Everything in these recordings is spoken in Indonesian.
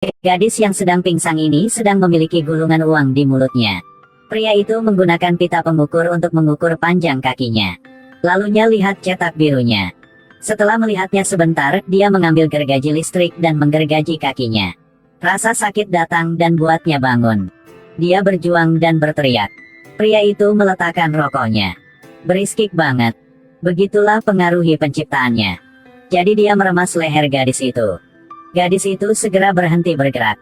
Gadis yang sedang pingsan ini sedang memiliki gulungan uang di mulutnya. Pria itu menggunakan pita pengukur untuk mengukur panjang kakinya. Lalunya lihat cetak birunya. Setelah melihatnya sebentar, dia mengambil gergaji listrik dan menggergaji kakinya. Rasa sakit datang dan buatnya bangun. Dia berjuang dan berteriak. Pria itu meletakkan rokoknya. Beriskik banget. Begitulah pengaruhi penciptaannya. Jadi dia meremas leher gadis itu. Gadis itu segera berhenti bergerak.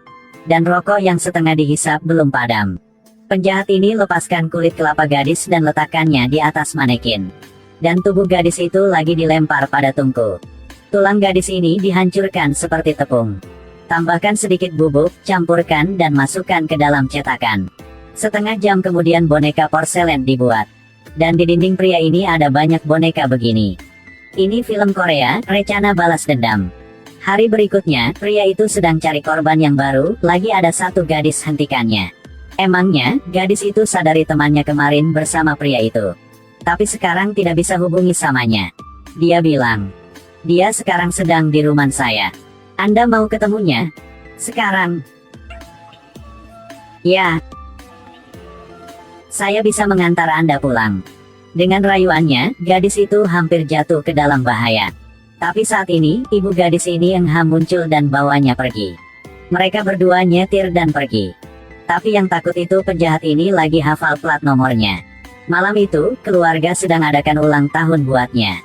Dan rokok yang setengah dihisap belum padam. Penjahat ini lepaskan kulit kelapa gadis dan letakkannya di atas manekin. Dan tubuh gadis itu lagi dilempar pada tungku. Tulang gadis ini dihancurkan seperti tepung. Tambahkan sedikit bubuk, campurkan dan masukkan ke dalam cetakan. Setengah jam kemudian boneka porselen dibuat. Dan di dinding pria ini ada banyak boneka begini. Ini film Korea, Rencana Balas Dendam. Hari berikutnya, pria itu sedang cari korban yang baru, lagi ada satu gadis hentikannya. Emangnya, gadis itu sadari temannya kemarin bersama pria itu. Tapi sekarang tidak bisa hubungi samanya. Dia bilang, dia sekarang sedang di rumah saya. Anda mau ketemunya? Sekarang? Ya. Saya bisa mengantar Anda pulang. Dengan rayuannya, gadis itu hampir jatuh ke dalam bahaya. Tapi saat ini, ibu gadis ini muncul dan bawanya pergi. Mereka berdua nyetir dan pergi. Tapi yang takut itu penjahat ini lagi hafal plat nomornya. Malam itu, keluarga sedang adakan ulang tahun buatnya.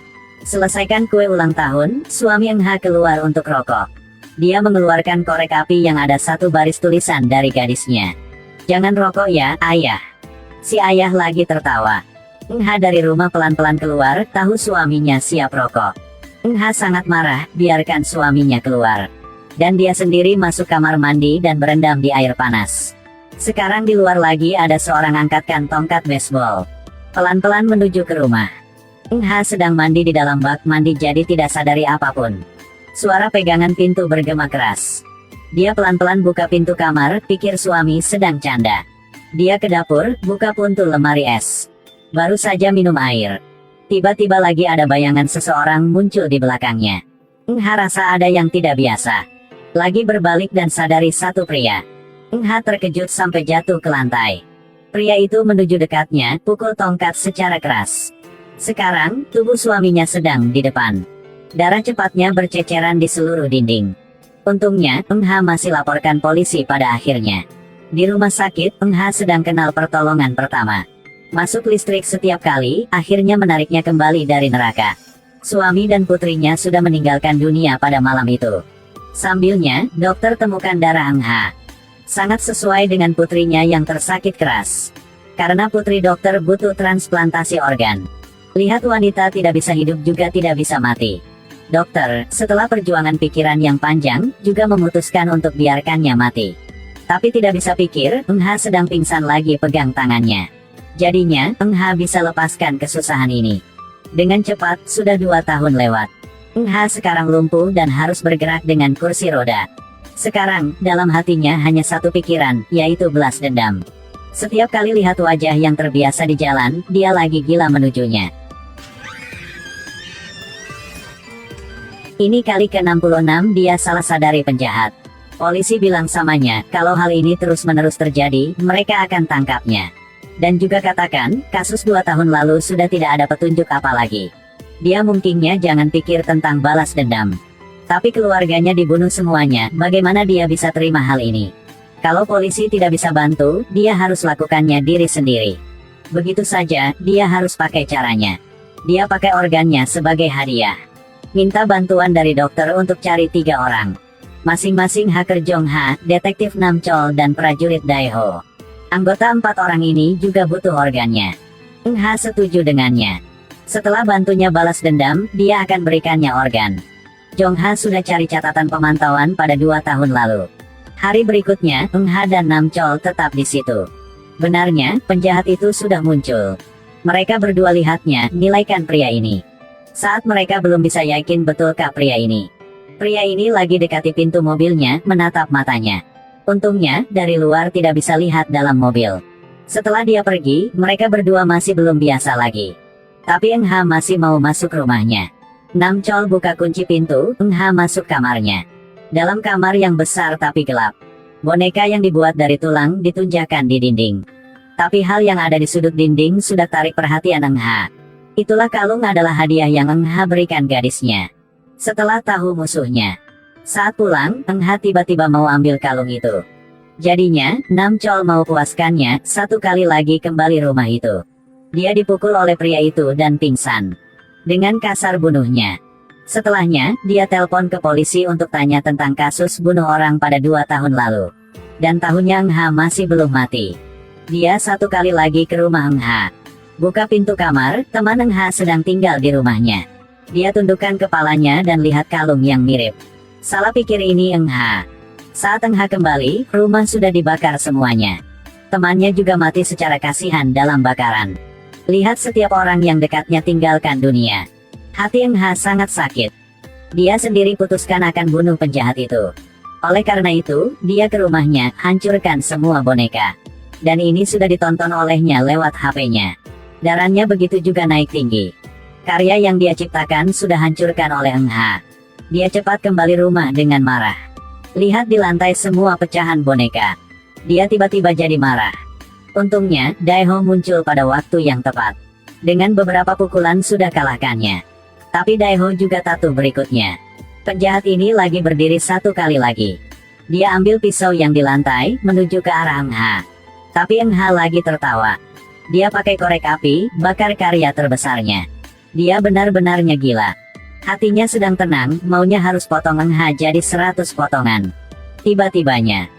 Selesaikan kue ulang tahun, suami keluar untuk rokok. Dia mengeluarkan korek api yang ada satu baris tulisan dari gadisnya. Jangan rokok ya, ayah. Si ayah lagi tertawa. Dari rumah pelan-pelan keluar, tahu suaminya siap rokok. Sangat marah, biarkan suaminya keluar. Dan dia sendiri masuk kamar mandi dan berendam di air panas. Sekarang di luar lagi ada seorang angkatkan tongkat baseball. Pelan-pelan menuju ke rumah. Sedang mandi di dalam bak mandi jadi tidak sadari apapun. Suara pegangan pintu bergema keras. Dia pelan-pelan buka pintu kamar, pikir suami sedang canda. Dia ke dapur, buka pintu lemari es. Baru saja minum air. Tiba-tiba lagi ada bayangan seseorang muncul di belakangnya. Rasa ada yang tidak biasa. Lagi berbalik dan sadari satu pria. Terkejut sampai jatuh ke lantai. Pria itu menuju dekatnya, pukul tongkat secara keras. Sekarang, tubuh suaminya sedang di depan. Darah cepatnya berceceran di seluruh dinding. Untungnya, masih laporkan polisi pada akhirnya. Di rumah sakit, sedang kenal pertolongan pertama. Masuk listrik setiap kali, akhirnya menariknya kembali dari neraka. Suami dan putrinya sudah meninggalkan dunia pada malam itu. Sambilnya, dokter temukan darah sangat sesuai dengan putrinya yang tersakit keras. Karena putri dokter butuh transplantasi organ. Lihat wanita tidak bisa hidup juga tidak bisa mati. Dokter, setelah perjuangan pikiran yang panjang, juga memutuskan untuk biarkannya mati. Tapi tidak bisa pikir, sedang pingsan lagi pegang tangannya. Jadinya, bisa lepaskan kesusahan ini. Dengan cepat, sudah 2 tahun lewat. Sekarang lumpuh dan harus bergerak dengan kursi roda. Sekarang, dalam hatinya hanya satu pikiran, yaitu balas dendam. Setiap kali lihat wajah yang terbiasa di jalan, dia lagi gila menujunya. Ini kali ke-66 dia salah sadari penjahat. Polisi bilang samanya, kalau hal ini terus-menerus terjadi, mereka akan tangkapnya. Dan juga katakan, kasus 2 tahun lalu sudah tidak ada petunjuk apa lagi. Dia mungkinnya jangan pikir tentang balas dendam. Tapi keluarganya dibunuh semuanya, bagaimana dia bisa terima hal ini? Kalau polisi tidak bisa bantu, dia harus lakukannya diri sendiri. Begitu saja, dia harus pakai caranya. Dia pakai organnya sebagai hadiah. Minta bantuan dari dokter untuk cari 3 orang. Masing-masing hacker Jong Ha, detektif Nam Chol dan prajurit Daeho. Anggota 4 orang ini juga butuh organnya. Setuju dengannya. Setelah bantunya balas dendam, dia akan berikannya organ. Jong Ha sudah cari catatan pemantauan pada 2 tahun lalu. Hari berikutnya, dan Nam Chol tetap di situ. Benarnya, penjahat itu sudah muncul. Mereka berdua lihatnya, nilaikan pria ini. Saat mereka belum bisa yakin betulkah pria ini. Pria ini lagi dekati pintu mobilnya, menatap matanya. Untungnya, dari luar tidak bisa lihat dalam mobil. Setelah dia pergi, mereka berdua masih belum biasa lagi. Tapi masih mau masuk rumahnya. Nam Chol buka kunci pintu, masuk kamarnya. Dalam kamar yang besar tapi gelap, boneka yang dibuat dari tulang ditunjukkan di dinding. Tapi hal yang ada di sudut dinding sudah tarik perhatian Eng Ha. Itulah kalung adalah hadiah yang Eng Ha berikan gadisnya. Setelah tahu musuhnya, saat pulang, Eng Ha tiba-tiba mau ambil kalung itu. Jadinya, Nam Chol mau puaskannya, satu kali lagi kembali rumah itu. Dia dipukul oleh pria itu dan pingsan. Dengan kasar bunuhnya. Setelahnya, dia telepon ke polisi untuk tanya tentang kasus bunuh orang pada 2 tahun lalu. Dan tahunnya Eng Ha masih belum mati. Dia satu kali lagi ke rumah Eng Ha. Buka pintu kamar, teman Eng Ha sedang tinggal di rumahnya. Dia tundukkan kepalanya dan lihat kalung yang mirip. Salah pikir ini Eng Ha. Saat Eng Ha kembali, rumah sudah dibakar semuanya. Temannya juga mati secara kasihan dalam bakaran. Lihat setiap orang yang dekatnya tinggalkan dunia. Hati Eng Ha sangat sakit. Dia sendiri putuskan akan bunuh penjahat itu. Oleh karena itu, dia ke rumahnya, hancurkan semua boneka. Dan ini sudah ditonton olehnya lewat HP-nya. Darahnya begitu juga naik tinggi. Karya yang dia ciptakan sudah hancurkan oleh Eng Ha. Dia cepat kembali rumah dengan marah. Lihat di lantai semua pecahan boneka. Dia tiba-tiba jadi marah. Untungnya, Daeho muncul pada waktu yang tepat. Dengan beberapa pukulan sudah kalahkannya. Tapi Daeho juga tahu berikutnya. Penjahat ini lagi berdiri satu kali lagi. Dia ambil pisau yang di lantai, menuju ke arah Eng Ha. Tapi Eng Ha lagi tertawa. Dia pakai korek api, bakar karya terbesarnya. Dia benar-benarnya gila. Hatinya sedang tenang, maunya harus potong Eng Ha jadi 100 potongan. Tiba-tibanya,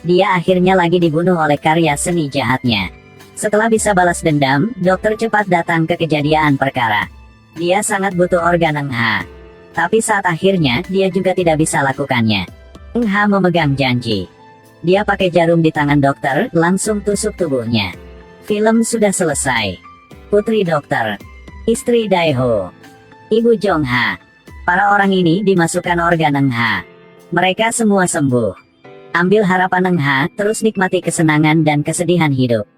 dia akhirnya lagi dibunuh oleh karya seni jahatnya. Setelah bisa balas dendam, dokter cepat datang ke kejadian perkara. Dia sangat butuh organ Eng Ha. Tapi saat akhirnya, dia juga tidak bisa lakukannya. Eng Ha memegang janji. Dia pakai jarum di tangan dokter, langsung tusuk tubuhnya. Film sudah selesai. Putri dokter, istri Daeho, ibu Jong Ha. Para orang ini dimasukkan organ Eng Ha. Mereka semua sembuh. Ambil harapan Eng Ha, terus nikmati kesenangan dan kesedihan hidup.